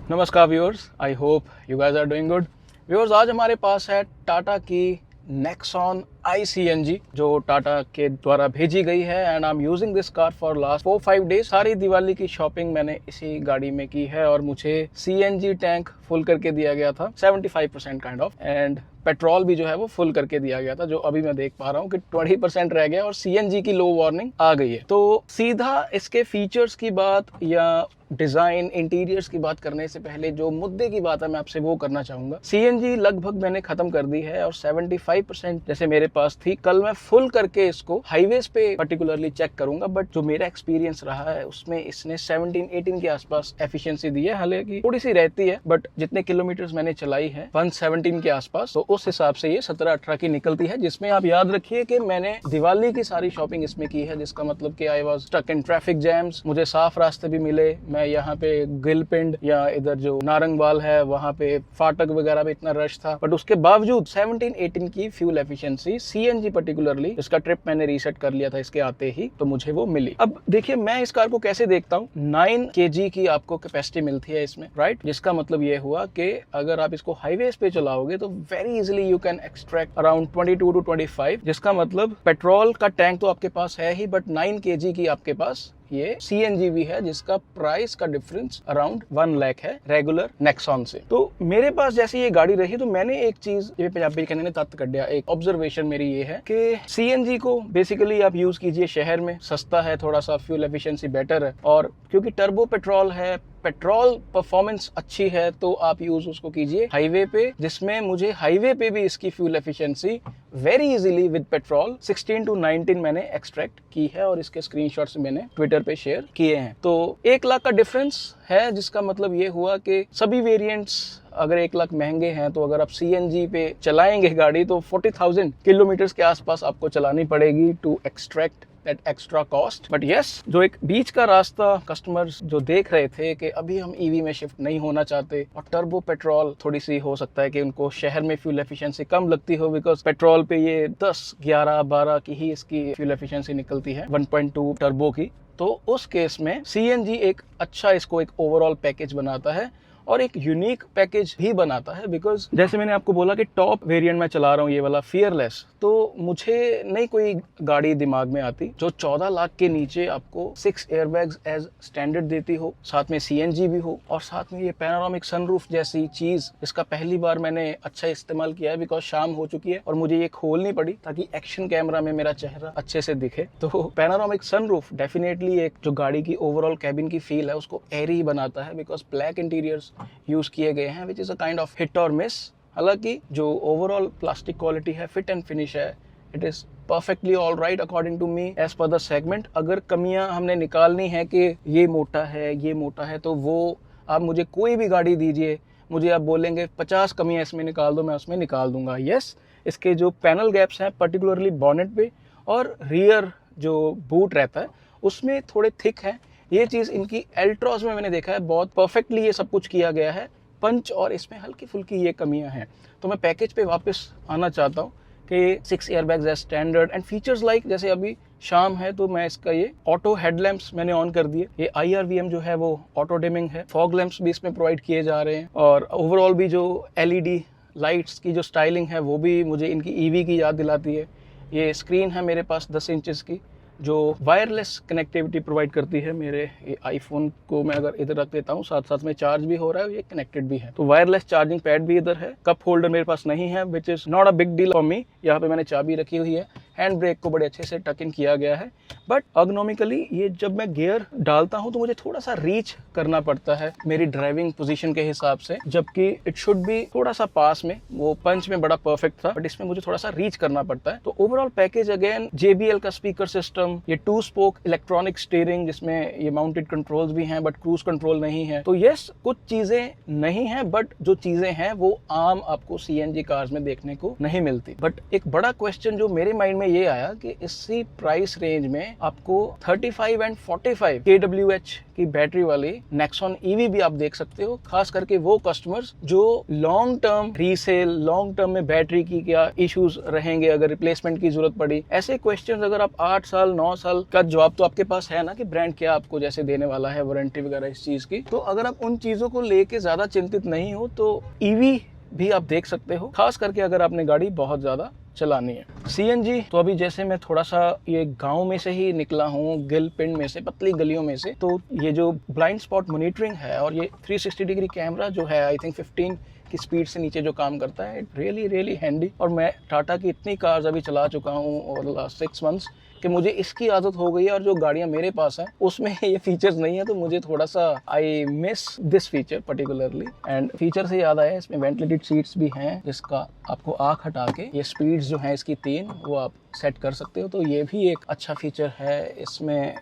नमस्कार viewers, I hope you guys are doing good. Viewers, आज हमारे पास है टाटा की नेक्सॉन iCNG जो टाटा के द्वारा भेजी गई है and I am using this car for last 4-5 days. सारी दिवाली की शॉपिंग मैंने इसी गाड़ी में की है और मुझे CNG टैंक फुल करके दिया गया था 75% काइंड ऑफ, एंड पेट्रोल भी जो है वो फुल करके दिया गया था, जो अभी मैं देख पा रहा हूँ कि 20% रह गया और CNG की लो वार्निंग आ गई है। तो सीधा इसके फीचर्स की बात या डिजाइन इंटीरियर्स की बात करने से पहले जो मुद्दे की बात है मैं आपसे वो करना चाहूंगा। CNG लगभग मैंने खत्म कर दी है और 75% जैसे मेरे पास थी। कल मैं फुल करके इसको हाईवेज पे पर्टिकुलरली चेक करूंगा, बट जो मेरा एक्सपीरियंस रहा है उसमें इसने 17-18 के आसपास एफिशिएंसी दी है। हालांकि थोड़ी सी रहती है, बट जितने किलोमीटर्स मैंने चलाई है 117 के आसपास, तो उस हिसाब से ये 17-18 की निकलती है। जिसमें आप याद रखिए कि मैंने दिवाली की सारी शॉपिंग इसमें की है, जिसका मतलब कि I was stuck in traffic jams. मुझे साफ रास्ते भी मिले। मैं यहाँ पे गिलपिंड या इधर जो नारंगवाल है वहाँ पे फाटक वगैरह पे इतना रश था, बट उसके बावजूद 17-18 की फ्यूल एफिशिएंसी CNG पर्टिकुलरली, इसका ट्रिप मैंने रीसेट कर लिया था इसके आते ही, तो मुझे वो मिली। अब देखिए मैं इस कार को कैसे देखता हूँ। 9 kg की आपको कैपेसिटी मिलती है इसमें, राइट? जिसका मतलब ये हुआ कि अगर आप इसको हाईवेज पे चलाओगे तो very easily you can extract around 22 to 25, जिसका मतलब पेट्रोल का टैंक तो आपके पास है ही, बट 9 kg की आपके पास ये CNG भी है, जिसका प्राइस का डिफरेंस अराउंड 1 लाख है रेगुलर नेक्सॉन से। तो मेरे पास जैसे ये गाड़ी रही तो मैंने एक चीज, ये पंजाबी कहने ने तत्व कढ़िया, एक ऑब्जर्वेशन मेरी ये है कि CNG को बेसिकली आप यूज कीजिए शहर में, सस्ता है, थोड़ा सा फ्यूल एफिशिएंसी बेटर है, और क्योंकि टर्बो पेट्रोल है, पेट्रोल परफॉर्मेंस अच्छी है, तो आप यूज उसको कीजिए हाईवे पे, जिसमें मुझे हाईवे पे भी इसकी fuel efficiency very easily with petrol 16 to 19 मैंने एक्सट्रैक्ट की है और इसके स्क्रीनशॉट्स मैंने ट्विटर पे शेयर किए हैं। तो 1 लाख का डिफरेंस है, जिसका मतलब ये हुआ कि सभी वेरिएंट्स अगर 1 लाख महंगे हैं तो अगर आप CNG पे चलाएंगे गाड़ी तो 40,000 किलोमीटर के आसपास आपको चलानी पड़ेगी to extract that extra cost. But yes, जो एक बीच का रास्ता कस्टमर्स जो देख रहे थे कि अभी हम EV में शिफ्ट नहीं होना चाहते और टर्बो पेट्रोल थोड़ी सी हो सकता है कि उनको शहर में फ्यूल एफिशिएंसी कम लगती हो, बिकॉज पेट्रोल पे ये 10, 11, 12 की ही इसकी फ्यूल एफिशिएंसी निकलती है 1.2 टर्बो की, तो उस केस में CNG एक अच्छा इसको एक ओवरऑल पैकेज बनाता है और एक यूनिक पैकेज भी बनाता है। बिकॉज जैसे मैंने आपको बोला कि टॉप वेरिएंट में चला रहा हूँ ये वाला फियरलेस, तो मुझे नहीं कोई गाड़ी दिमाग में आती जो 14 लाख के नीचे आपको 6 एयरबैग्स एज स्टैंडर्ड देती हो, साथ में CNG भी हो और साथ में ये पैनोरामिक सनरूफ जैसी चीज, इसका पहली बार मैंने अच्छा इस्तेमाल किया है बिकॉज शाम हो चुकी है और मुझे ये खोलनी पड़ी ताकि एक्शन कैमरा में मेरा चेहरा अच्छे से दिखे। तो पैनोरामिक सनरूफ डेफिनेटली एक जो गाड़ी की ओवरऑल कैबिन की फील है उसको एयरी बनाता है, बिकॉज ब्लैक इंटीरियर्स यूज किए गए हैं which is a kind of hit or miss. हालांकि जो ओवरऑल प्लास्टिक क्वालिटी है, फिट एंड फिनिश है, it is perfectly all right according to me as per the segment. अगर कमियां हमने निकालनी है कि ये मोटा है, ये मोटा है, तो वो आप मुझे कोई भी गाड़ी दीजिए, मुझे आप बोलेंगे 50 कमियां इसमें निकाल दो, मैं उसमें निकाल दूंगा। यस, इसके जो पैनल गैप्स हैं पर्टिकुलरली बॉनेट पे और रियर जो बूट रहता है उसमें थोड़े थिक है। ये चीज़ इनकी एल्ट्रॉस में मैंने देखा है, बहुत परफेक्टली ये सब कुछ किया गया है पंच, और इसमें हल्की फुल्की ये कमियां हैं। तो मैं पैकेज पे वापस आना चाहता हूँ कि 6 airbags as standard and features like, जैसे अभी शाम है तो मैं इसका ये ऑटो हेडलैम्प्स मैंने ऑन कर दिए, ये IRVM जो है वो ऑटो डिमिंग है, फॉग लैंप्स भी इसमें प्रोवाइड किए जा रहे हैं, और ओवरऑल भी जो LED लाइट्स की जो स्टाइलिंग है वो भी मुझे इनकी EV की याद दिलाती है। ये स्क्रीन है मेरे पास 10 इंचेस की जो वायरलेस कनेक्टिविटी प्रोवाइड करती है। मेरे ये आईफोन को मैं अगर इधर रख देता हूँ, साथ साथ में चार्ज भी हो रहा है, ये कनेक्टेड भी है, तो वायरलेस चार्जिंग पैड भी इधर है। कप होल्डर मेरे पास नहीं है which is not a big deal for me. यहाँ पे मैंने चाबी रखी हुई है, हैंड ब्रेक को बड़े अच्छे से टक इन किया गया है, बट अर्गोनॉमिकली ये जब मैं गियर डालता हूँ तो मुझे थोड़ा सा रीच करना पड़ता है मेरी ड्राइविंग पोजीशन के हिसाब से, जबकि इट शुड बी थोड़ा सा पास में। वो पंच में बड़ा परफेक्ट था, बट इसमें मुझे थोड़ा सा रीच करना पड़ता है। तो ओवरऑल पैकेज अगेन JBL का स्पीकर सिस्टम, ये 2 स्पोक इलेक्ट्रॉनिक स्टीयरिंग जिसमें ये माउंटेड कंट्रोल्स भी हैं बट क्रूज कंट्रोल नहीं है। तो यस, कुछ चीजें नहीं है, बट जो चीजें हैं वो आम आपको CNG कार्स में देखने को नहीं मिलती। बट एक बड़ा क्वेश्चन जो मेरे माइंड में में ये आया कि इसी प्राइस रेंज में आपको 35 एंड 45 kWh की बैटरी वाली नेक्सॉन ईवी भी आप देख सकते हो। खास करके वो कस्टमर्स जो long term resale, long term में बैटरी की क्या इश्यूज रहेंगे, अगर रिप्लेसमेंट की जरूरत पड़ी, ऐसे क्वेश्चंस अगर आप 8 साल 9 साल का जवाब तो आपके पास है ना कि ब्रांड क्या आपको जैसे देने वाला है, वारंटी वगैरह इस चीज की, तो अगर आप उन चीजों को लेके ज्यादा चिंतित नहीं हो तो ईवी भी आप देख सकते हो, खास करके अगर आपने गाड़ी बहुत ज्यादा चलानी है। सीएनजी तो अभी जैसे मैं थोड़ा सा ये गांव में से ही निकला हूँ, गिल पिंड में से, पतली गलियों में से, तो ये जो ब्लाइंड स्पॉट मॉनिटरिंग है और ये 360 डिग्री कैमरा जो है, आई थिंक 15 की स्पीड से नीचे जो काम करता है, इट रियली हैंडी। और मैं टाटा की इतनी कार्स अभी चला चुका हूँ ओवर लास्ट 6 मंथ्स कि मुझे इसकी आदत हो गई है, और जो गाड़ियां मेरे पास हैं उसमें ये फीचर्स नहीं है, तो मुझे थोड़ा सा I miss this feature particularly. And feature से याद आया, इसमें वेंटिलेटेड सीट्स भी हैं, जिसका आपको आँख हटा के ये स्पीड्स जो हैं इसकी 3 वो आप सेट कर सकते हो, तो ये भी एक अच्छा फीचर है इसमें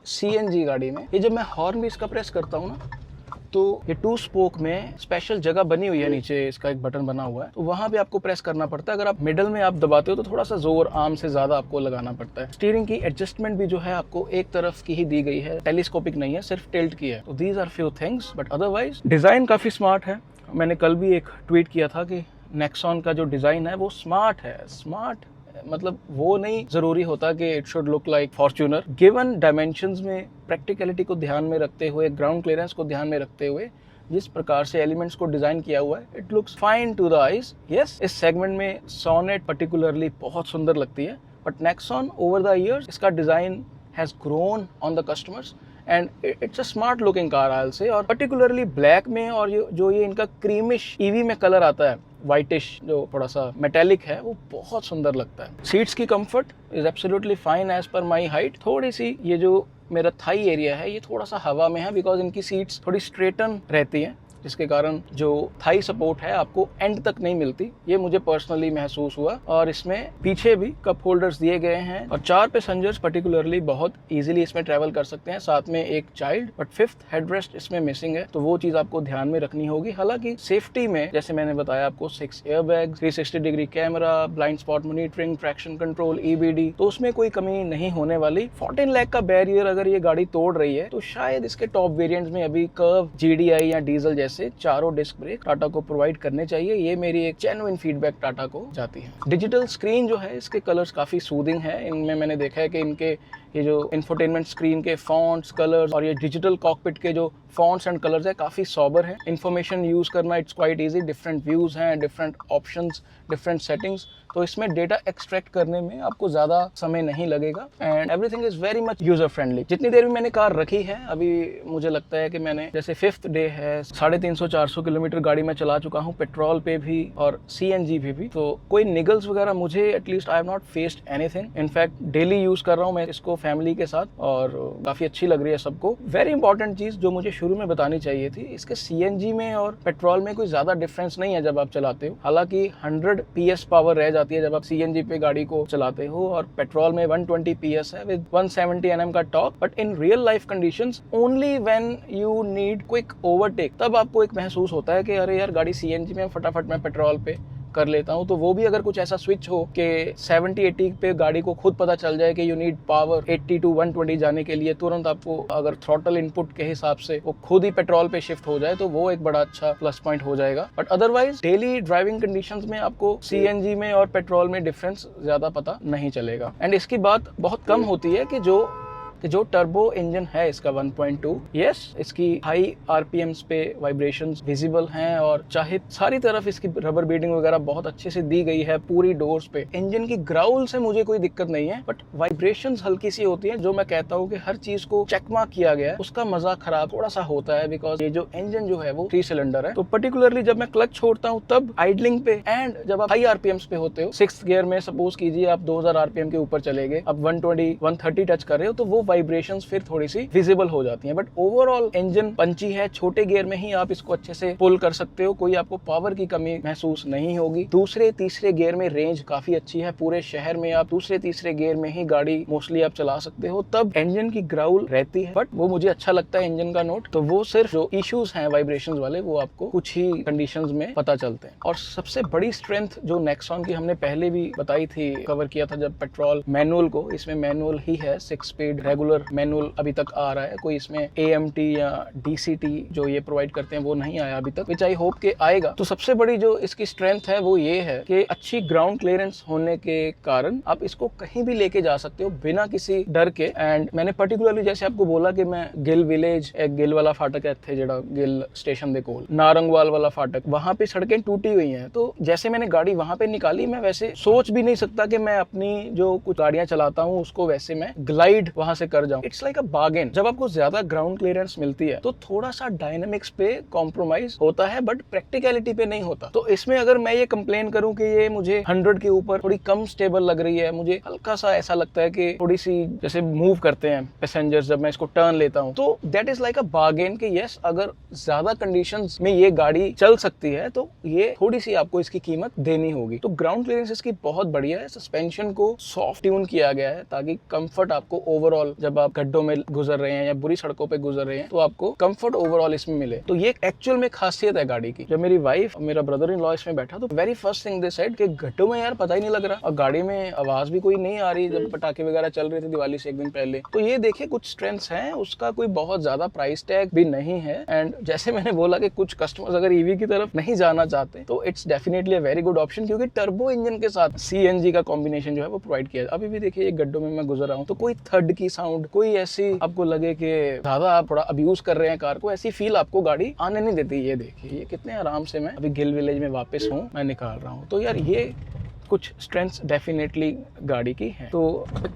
सीएनजी गाड़ी में। ये जब मैं हॉर्न भी इसका प्रेस करता हूँ ना, तो ये 2 स्पोक में स्पेशल जगह बनी हुई है, नीचे इसका एक बटन बना हुआ है, तो वहां पे आपको प्रेस करना पड़ता है। अगर आप मिडल में आप दबाते हो तो थोड़ा सा जोर आर्म से ज्यादा आपको लगाना पड़ता है। स्टीयरिंग की एडजस्टमेंट भी जो है आपको एक तरफ की ही दी गई है, टेलीस्कोपिक नहीं है, सिर्फ टिल्ट की है। तो these are few things, but otherwise design काफी स्मार्ट है। मैंने कल भी एक ट्वीट किया था कि नेक्सॉन का जो डिजाइन है वो स्मार्ट है। स्मार्ट मतलब वो नहीं जरूरी होता कि it should look like Fortuner. Given dimensions में प्रैक्टिकलिटी को ध्यान में रखते हुए, ग्राउंड क्लियरेंस को ध्यान में रखते हुए जिस प्रकार से एलिमेंट्स को डिजाइन किया हुआ है, it looks fine to the eyes. Yes, इस सेगमेंट में सोनेट पर्टिकुलरली बहुत सुंदर लगती है, but Nexon over the years इसका design has grown on the customers and it's a smart looking car I will say. और पर्टिकुलरली ब्लैक में, और जो ये इनका क्रीमिश ईवी में कलर आता है, वाइटिश जो थोड़ा सा मेटेलिक है, वो बहुत सुंदर लगता है। सीट्स की comfort is absolutely fine as per my height. थोड़ी सी ये जो मेरा थाई एरिया है ये थोड़ा सा हवा में है, बिकॉज इनकी सीट्स थोड़ी स्ट्रेटन रहती हैं, जिसके कारण जो थाई सपोर्ट है आपको एंड तक नहीं मिलती, ये मुझे पर्सनली महसूस हुआ। और इसमें पीछे भी कप होल्डर्स दिए गए हैं, और 4 पैसेंजर्स पर्टिकुलरली बहुत इजीली इसमें ट्रैवल कर सकते हैं, साथ में एक चाइल्ड। बट 5th हेडरेस्ट इसमें मिसिंग है, तो वो चीज आपको ध्यान में रखनी होगी। हालांकि सेफ्टी में जैसे मैंने बताया आपको 6 airbag, 360 degree camera, blind spot monitoring, traction control, EBD, तो उसमें कोई कमी नहीं होने वाली। 14 लाख का बैरियर अगर ये गाड़ी तोड़ रही है, तो शायद इसके टॉप वेरिएंट्स में अभी कर्व, जीडीआई या डीजल जैसे 4 डिस्क ब्रेक टाटा को प्रोवाइड करने चाहिए। ये मेरी एक जेन्युइन फीडबैक टाटा को जाती है। डिजिटल स्क्रीन जो है, इसके कलर्स काफी सूदिंग है। इनमें मैंने देखा है कि इनके ये जो इंफोटेनमेंट स्क्रीन के फॉन्ट्स, कलर्स और ये डिजिटल कॉकपिट के जो फॉन्ट्स एंड कलर्स है काफी सॉबर है। इंफॉर्मेशन यूज करना it's quite easy, different views हैं, डिफरेंट ऑप्शंस, डिफरेंट सेटिंग्स, तो इसमें डेटा एक्सट्रैक्ट करने में आपको ज्यादा समय नहीं लगेगा। And everything is very much user friendly. जितनी देर में मैंने कार रखी है, अभी मुझे लगता है कि मैंने जैसे 5th डे है, 350-400 किलोमीटर गाड़ी में चला चुका हूँ, पेट्रोल पे भी और सीएनजी भी। तो कोई निगल्स वगैरह मुझे at least I have not faced anything. In fact daily use कर रहा हूँ मैं इसको फैमिली के साथ, और काफी अच्छी लग रही है सबको। वेरी इंपॉर्टेंट चीज जो मुझे शुरू में बतानी चाहिए थी, इसके सीएनजी में और पेट्रोल में कोई ज्यादा डिफरेंस नहीं है जब आप चलाते हो। हालांकि 100 PS पावर रह जाती है जब आप सीएनजी पे गाड़ी को चलाते हो, और पेट्रोल में 120 PS है विद 170 Nm का torque. But in real life conditions, only when you need quick overtake, तब आपको एक महसूस होता है कि अरे यार गाड़ी सीएनजी में, फटाफट मैं पेट्रोल पे कर लेता हूं। तो वो भी अगर कुछ ऐसा स्विच हो कि 70-80 पे गाड़ी को खुद पता चल जाए कि यू नीड पावर 80 to 120 जाने के लिए, तुरंत आपको अगर थ्रॉटल इनपुट के हिसाब से वो खुद ही पेट्रोल पे शिफ्ट हो जाए, तो वो एक बड़ा अच्छा प्लस पॉइंट हो जाएगा। But otherwise daily driving conditions में आपको सीएनजी में और पेट्रोल में डिफरेंस ज्यादा पता नहीं चलेगा। एंड इसकी बात बहुत कम होती है कि जो टर्बो इंजन है इसका 1.2, यस, इसकी हाई आरपीएम्स पे वाइब्रेशंस विजिबल हैं, और चाहे सारी तरफ इसकी रबर बीडिंग वगैरह बहुत अच्छे से दी गई है पूरी डोर्स पे। इंजन की ग्राउल से मुझे कोई दिक्कत नहीं है, बट वाइब्रेशंस हल्की सी होती है। जो मैं कहता हूँ कि हर चीज को चेकमार्क किया गया है, उसका मजा खराब थोड़ा सा होता है, बिकॉज ये जो इंजन जो है वो 3 सिलेंडर है। तो पर्टिकुलरली जब मैं क्लच छोड़ता हूँ तब आइडलिंग पे, एंड जब आप हाई आरपीएम्स पे होते हो, 6th गियर में सपोज कीजिए आप 2000 आरपीएम के ऊपर चले गए, अब 120-130 टच कर रहे हो, तो वो वाइब्रेशंस फिर थोड़ी सी विजिबल हो जाती हैं। बट ओवरऑल इंजन पंची है, छोटे गियर में ही आप इसको अच्छे से पुल कर सकते हो, कोई आपको पावर की कमी महसूस नहीं होगी। दूसरे तीसरे गियर में रेंज काफी अच्छी है, पूरे शहर में आप दूसरे तीसरे गियर में ही गाड़ी मोस्टली आप चला सकते हो। तब इंजन की ग्राउल रहती है, बट वो मुझे अच्छा लगता है इंजन का नोट। तो वो सिर्फ जो इश्यूज हैं वाइब्रेशंस वाले, वो आपको कुछ ही कंडीशंस में पता चलते हैं। और सबसे बड़ी स्ट्रेंथ जो नेक्सॉन की हमने पहले भी बताई थी, कवर किया था जब पेट्रोल मैनुअल को, इसमें मैनुअल ही है, 6 स्पीड रेगुलर मैनुअल अभी तक आ रहा है, कोई इसमें AMT या DCT जो ये प्रोवाइड करते हैं वो नहीं आया अभी तक, विच आई होप के आएगा। तो सबसे बड़ी जो इसकी स्ट्रेंथ है वो ये है कि अच्छी ग्राउंड क्लियरेंस होने के कारण आप इसको कहीं भी लेके जा सकते हो बिना किसी डर के। एंड मैंने पर्टिकुलरली जैसे आपको बोला कि मैं गिल विलेज, एक गिल वाला फाटक है थे जेड़ा गिल स्टेशन दे कोल, नारंगवाल वाला फाटक, वहां पे सड़कें टूटी हुई हैं। तो जैसे मैंने गाड़ी वहां पे निकाली, मैं वैसे सोच भी नहीं सकता कि मैं अपनी जो कुछ गाड़ियां चलाता हूँ उसको वैसे मैं ग्लाइड वहां से कर जाऊं। It's like a bargain. जब आपको ज्यादा ग्राउंड क्लियरेंस मिलती है तो थोड़ा सा डायनेमिक्स पे कॉम्प्रोमाइज होता है, बट प्रैक्टिकलिटी पे नहीं होता। तो इसमें अगर मैं ये कंप्लेन करूं कि ये मुझे 100 के ऊपर थोड़ी कम स्टेबल लग रही है, मुझे हल्का सा ऐसा लगता है कि थोड़ी सी जैसे मूव करते हैं पैसेंजर्स जब मैं इसको टर्न लेता हूं, तो that is like a bargain कि यस, अगर ज्यादा कंडीशंस में ये गाड़ी चल सकती है तो ये थोड़ी सी आपको इसकी कीमत देनी होगी। तो ग्राउंड क्लियरेंस इसकी बहुत बढ़िया है। सस्पेंशन को सॉफ्ट ट्यून किया गया है ताकि कंफर्ट आपको ओवरऑल, जब आप गड्ढों में गुजर रहे हैं या बुरी सड़कों पे गुजर रहे हैं, तो आपको कंफर्ट ओवरऑल इसमें मिले। तो ये एक्चुअल में खासियत है गाड़ी की। जब मेरी वाइफ और मेरा ब्रदर इन लॉ इसमें बैठा, तो very first thing they said कि गड्ढों में यार पता ही नहीं लग रहा, और गाड़ी में आवाज भी कोई नहीं आ रही जब पटाखे वगैरह चल रहे थे दिवाली से एक दिन पहले। तो ये देखिए कुछ स्ट्रेंथ्स हैं, उसका कोई बहुत ज्यादा प्राइस टैग भी नहीं है। एंड जैसे मैंने बोला कि कुछ कस्टमर्स अगर ईवी की तरफ नहीं जाना चाहते तो it's definitely a very good option, क्योंकि टर्बो इंजन के साथ CNG का कॉम्बिनेशन जो है वो प्रोवाइड किया है। अभी भी देखिए गड्ढों में मैं गुजर रहा हूँ, तो कोई थर्ड की साउंड, कोई ऐसी आपको लगे कि ज्यादा आप थोड़ा अब्यूज कर रहे हैं कार को, ऐसी फील आपको गाड़ी आने नहीं देती। ये देखिए ये कितने आराम से मैं अभी गिल विलेज में वापस हूँ, मैं निकाल रहा हूँ। तो यार ये कुछ स्ट्रेंथ्स डेफिनेटली गाड़ी की हैं। तो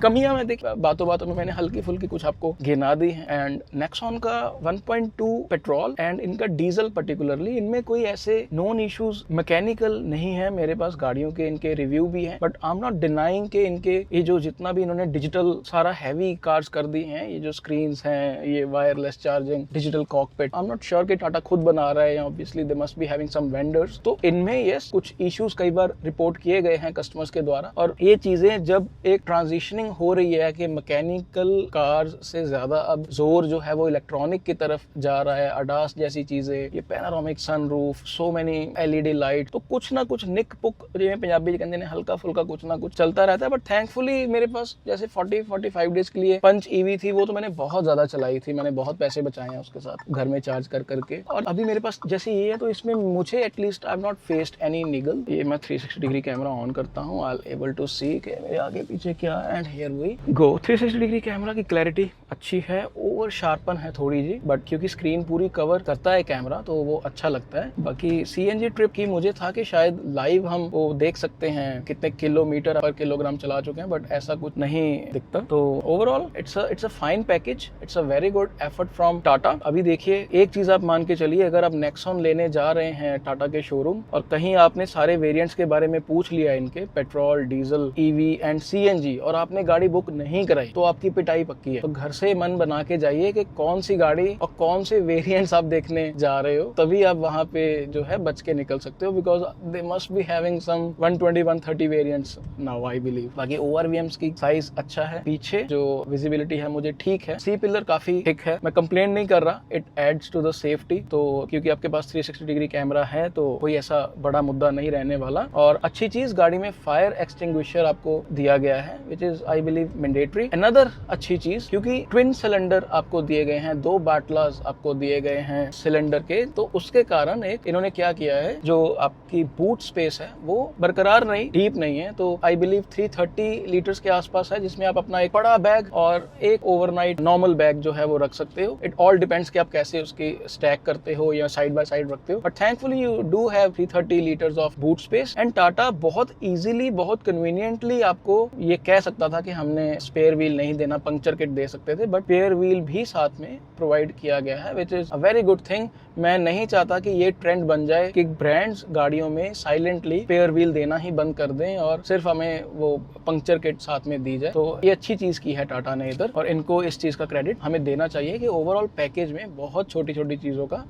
कमियां मैं देख बातों बातों में मैंने हल्की फुल्की कुछ आपको गिना दी हैं। एंड नेक्सॉन का 1.2 पेट्रोल एंड इनका डीजल पर्टिकुलरली, इनमें कोई ऐसे नॉन इश्यूज मैकेनिकल नहीं है। मेरे पास गाड़ियों के इनके रिव्यू भी हैं, but I am not denying के इनके ये जो जितना भी इन्होंने डिजिटल सारा हैवी कार्स कर दी हैं, ये जो स्क्रीन्स हैं, ये wireless charging, digital cockpit, I am not sure कि टाटा खुद बना रहा है, obviously they must be having some vendors. तो इनमें यस कुछ इश्यूज कई बार रिपोर्ट किए गए हैं कस्टमर्स के द्वारा, और ये चीजें जब एक ट्रांजिशनिंग हो रही है कि मैकेनिकल कार से ज्यादा अब जोर जो है वो इलेक्ट्रॉनिक की तरफ जा रहा है, अडास जैसी चीजें, ये panoramic sunroof, so many LED light, तो कुछ ना कुछ निक पुक जिन्हें पंजाबी कहते हैं हल्का फुल्का कुछ ना कुछ चलता रहता है। बट थैंकफुली मेरे पास जैसे 40-45 डेज के लिए पंच EV थी, वो तो मैंने बहुत ज्यादा चलाई थी, मैंने बहुत पैसे बचाए हैं उसके साथ घर में चार्ज कर करके। और अभी मेरे पास जैसे ये है, तो इसमें मुझे at least I have not faced any niggle. ये मैं 360 डिग्री कैमरा ऑन करता हूँ, I am able to see कि मेरे आगे पीछे क्या है, and here we go. 360 degree camera की क्लैरिटी अच्छी है, ओवर शार्पन है थोड़ी जी, बट क्योंकि स्क्रीन पूरी कवर करता है कैमरा तो वो अच्छा लगता है। बाकी CNG ट्रिप की मुझे था कि शायद लाइव हम वो देख सकते हैं कितने किलोमीटर पर किलोग्राम चला चुके हैं, बट ऐसा कुछ नहीं दिखता। तो overall it's a fine package, it's a very good effort from Tata. अभी देखिए एक चीज आप मान के चलिए, अगर आप नेक्सॉन लेने जा रहे हैं टाटा के शोरूम और कहीं आपने सारे वेरिएंट्स के बारे में पूछ लिया, इनके petrol, diesel, EV and CNG, और आपने गाड़ी बुक नहीं कराई, तो आपकी पिटाई पक्की है। तो घर से मन बना के जाइए कि कौन सी गाड़ी और कौन से वेरिएंट्स आप देखने जा रहे हो, तभी आप वहां पे जो है बच के निकल सकते हो, because they must be having some 120-130 variants now I believe. बाकी ORVMs की साइज अच्छा है, पीछे जो विजिबिलिटी है मुझे ठीक है, सी पिलर काफी थिक है, मैं कंप्लेन नहीं कर रहा, it adds to the safety. तो क्योंकि आपके पास 360 डिग्री कैमरा है तो कोई ऐसा बड़ा मुद्दा नहीं रहने वाला। और अच्छी चीज गाड़ी में फायर एक्सटिंग्विशर आपको दिया गया है, which is I believe mandatory. Another अच्छी चीज, क्योंकि ट्विन सिलेंडर आपको दिए गए हैं, 2 बाटलास आपको दिए गए हैं सिलेंडर के, तो उसके कारण एक इन्होंने क्या किया है, जो आपकी बूट स्पेस है वो बरकरार नहीं, डीप नहीं है। तो आई बिलीव 330 लीटर्स के आसपास है, जिसमें आप अपना एक बड़ा बैग और एक ओवरनाइट नॉर्मल बैग जो है वो रख सकते हो। इट ऑल डिपेंड्स कि आप कैसे उसकी स्टैक करते हो या साइड बाय साइड रखते हो, but thankfully you do have 330 litres of boot space. And Tata बहुत इजीली, बहुत कन्वीनियंटली आपको ये कह सकता था कि हमने स्पेयर व्हील नहीं देना, पंक्चर किट दे सकते थे, बट स्पेयर व्हील भी साथ में प्रोवाइड किया गया है, विच is a very good thing. मैं नहीं चाहता कि ये ट्रेंड बन जाए कि ब्रांड्स गाड़ियों में साइलेंटली स्पेयर व्हील देना ही बंद कर दें और सिर्फ हमें वो पंक्चर किट साथ में दी जाए। तो ये अच्छी चीज की है टाटा ने इधर, और इनको इस चीज का क्रेडिट हमें देना चाहिए कि ओवरऑल पैकेज में बहुत छोटी छोटी चीजों का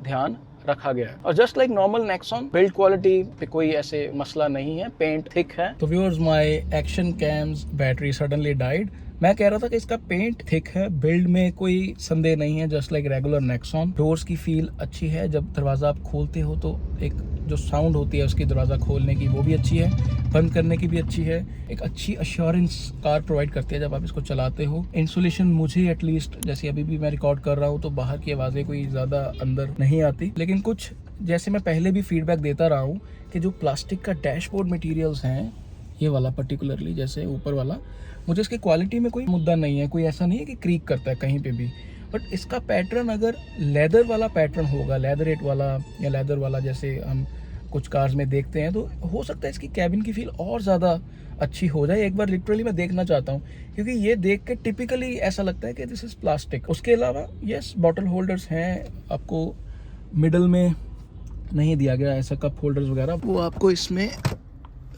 ध्यान रखा गया है। और just like normal Nexon, build quality पे कोई ऐसे मसला नहीं है, पेंट थिक है। तो viewers, my action camps battery suddenly died. मैं कह रहा था कि इसका पेंट थिक है, बिल्ड में कोई संदेह नहीं है, just like regular Nexon. Doors की फील अच्छी है, जब दरवाजा आप खोलते हो तो एक जो साउंड होती है उसकी दरवाजा खोलने की वो भी अच्छी है, बंद करने की भी अच्छी है। एक अच्छी अश्योरेंस कार प्रोवाइड करती है जब आप इसको चलाते हो। इंसुलेशन मुझे एटलीस्ट, जैसे अभी भी मैं रिकॉर्ड कर रहा हूँ तो बाहर की आवाज़ें कोई ज़्यादा अंदर नहीं आती, लेकिन कुछ जैसे मैं पहले भी फीडबैक देता रहा हूँ कि जो प्लास्टिक का डैशबोर्ड मटेरियल्स हैं, ये वाला पर्टिकुलरली, जैसे ऊपर वाला, मुझे इसकी क्वालिटी में कोई मुद्दा नहीं है, कोई ऐसा नहीं है कि क्रीक करता है कहीं पे भी, बट इसका पैटर्न अगर लेदर वाला पैटर्न होगा, लेदरेट वाला या लेदर वाला जैसे हम कुछ कार्स में देखते हैं, तो हो सकता है इसकी कैबिन की फील और ज़्यादा अच्छी हो जाए। एक बार लिटरली मैं देखना चाहता हूँ, क्योंकि ये देख के टिपिकली ऐसा लगता है कि दिस इज़ प्लास्टिक। उसके अलावा यस, बॉटल होल्डर्स हैं, आपको मिडल में नहीं दिया गया ऐसा कप होल्डर्स वगैरह, वो आपको इसमें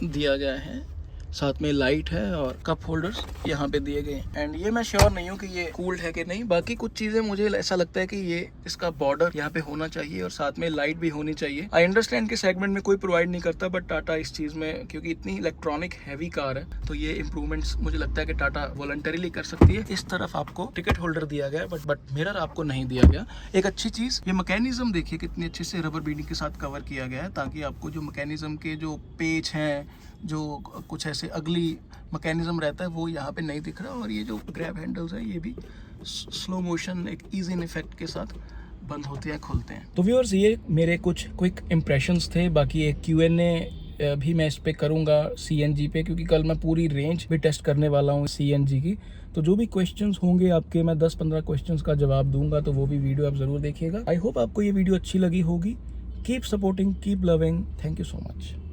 दिया गया है। साथ में लाइट है और कप होल्डर्स यहाँ पे दिए गए हैं। एंड ये मैं श्योर नहीं हूँ कि ये कूल्ड है कि नहीं, बाकी कुछ चीज़ें मुझे ऐसा लगता है कि ये इसका बॉर्डर यहाँ पे होना चाहिए और साथ में लाइट भी होनी चाहिए। आई अंडरस्टैंड कि सेगमेंट में कोई प्रोवाइड नहीं करता, बट टाटा इस चीज़ में, क्योंकि इतनी इलेक्ट्रॉनिक हैवी कार है, तो ये इंप्रूवमेंट्स मुझे लगता है कि टाटा वॉलंटरीली कर सकती है। इस तरफ आपको टिकट होल्डर दिया गया है, बट मिरर आपको नहीं दिया गया। एक अच्छी चीज़, ये मैकेनिज्म देखिए कितनी अच्छे से रबर बीडिंग के साथ कवर किया गया है, ताकि आपको जो मैकेनिज्म के जो पेच हैं, जो कुछ ऐसे अगली मैकेनिज्म रहता है, वो यहाँ पे नहीं दिख रहा। और ये जो ग्रैब हैंडल्स है, ये भी स्लो मोशन एक ईजी इफेक्ट के साथ बंद होते हैं, खुलते हैं। तो व्यूअर्स, ये मेरे कुछ क्विक इम्प्रेशंस थे। बाकी एक Q&A भी मैं इस पे करूँगा CNG पे, क्योंकि कल मैं पूरी रेंज भी टेस्ट करने वाला हूँ CNG की। तो जो भी क्वेश्चंस होंगे आपके, मैं 10-15 क्वेश्चंस का जवाब दूंगा, तो वो भी वीडियो आप ज़रूर देखिएगा। आई होप आपको ये वीडियो अच्छी लगी होगी। Keep supporting, keep loving, thank you so much.